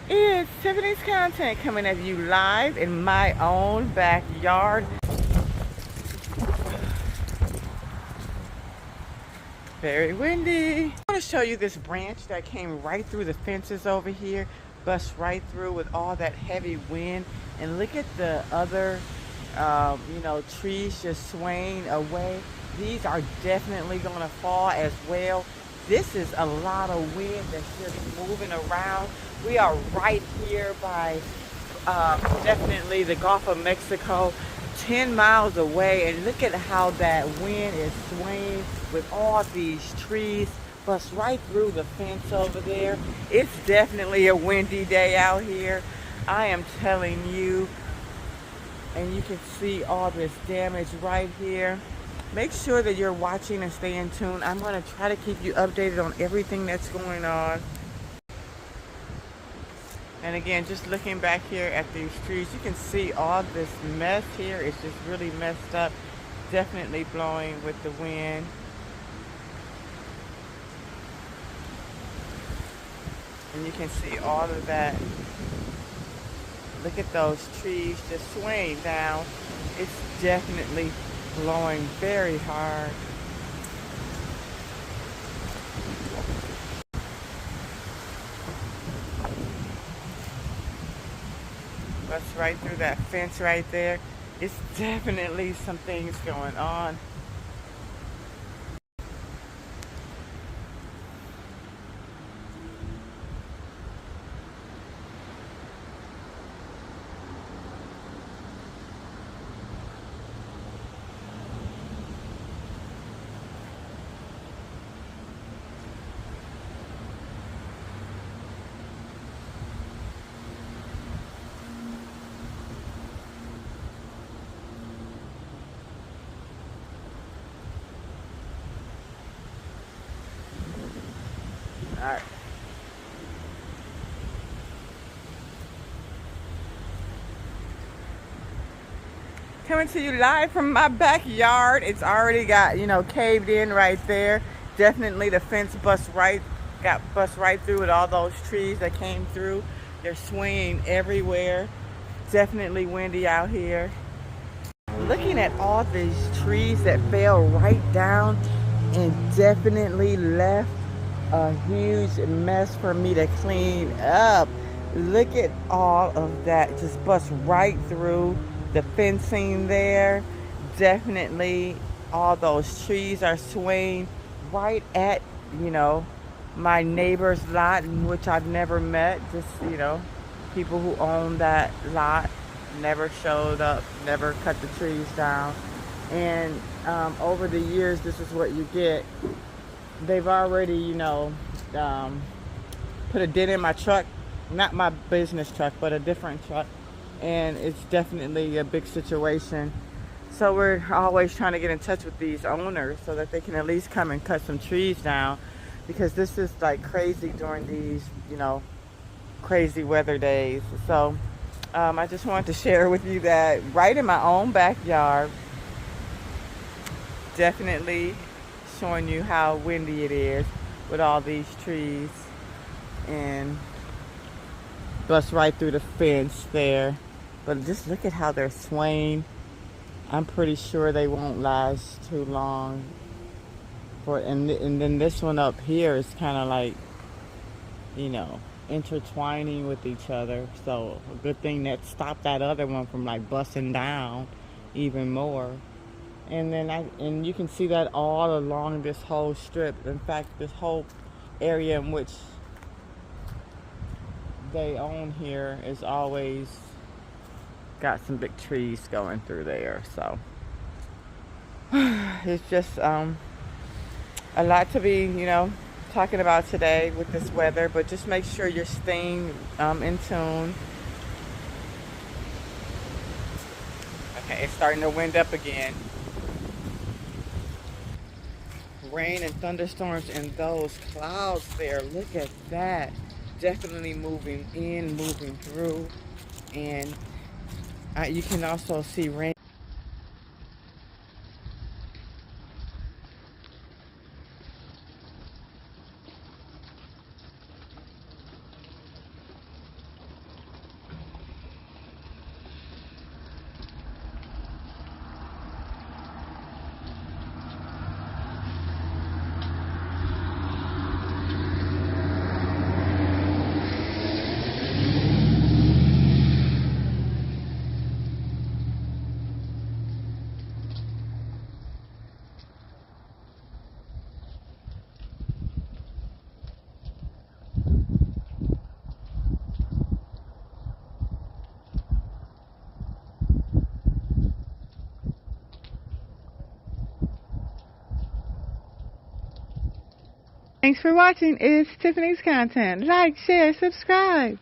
It's Tiffany's content coming at you live in my own backyard. Very windy. I want to show you this branch that came right through the fences over here, bust right through with all that heavy wind. And look at the other, trees just swaying away. These are definitely going to fall as well. This is a lot of wind that's just moving around. We are right here by definitely the Gulf of Mexico, 10 miles away, and look at how that wind is swaying with all these trees bust right through the fence over there. It's definitely a windy day out here, I am telling you. And you can see all this damage right here. Make sure that you're watching and staying tuned. I'm going to try to keep you updated on everything that's going on. And again, just looking back here at these trees, you can see all this mess here. It's just really messed up. Definitely blowing with the wind. And you can see all of that. Look at those trees just swaying down. It's definitely blowing very hard. That's right through that fence right there. It's definitely some things going on. All right. Coming to you live from my backyard. It's already got, caved in right there. Definitely the fence bust right through with all those trees that came through. They're swinging everywhere. Definitely windy out here. Looking at all these trees that fell right down and definitely left a huge mess for me to clean up. Look at all of that just bust right through the fencing there. Definitely all those trees are swaying right at, my neighbor's lot, which I've never met. Just, people who own that lot never showed up, never cut the trees down. And over the years, this is what you get. They've already, put a dent in my truck, not my business truck, but a different truck. And it's definitely a big situation. So we're always trying to get in touch with these owners so that they can at least come and cut some trees down, because this is like crazy during these, crazy weather days. So I just wanted to share with you that right in my own backyard. Definitely showing you how windy it is with all these trees, and bust right through the fence there. But just look at how they're swaying. I'm pretty sure they won't last too long. And then this one up here is kind of like, intertwining with each other. So a good thing that stopped that other one from like busting down even more. And then you can see that all along this whole strip. In fact, this whole area in which they own here is always got some big trees going through there. So it's just a lot to be, talking about today with this weather. But just make sure you're staying in tune. Okay, it's starting to wind up again. Rain and thunderstorms and those clouds there. Look at that. Definitely moving in, moving through. And you can also see rain. Thanks for watching. It's Tiffany's content. Like, share, subscribe.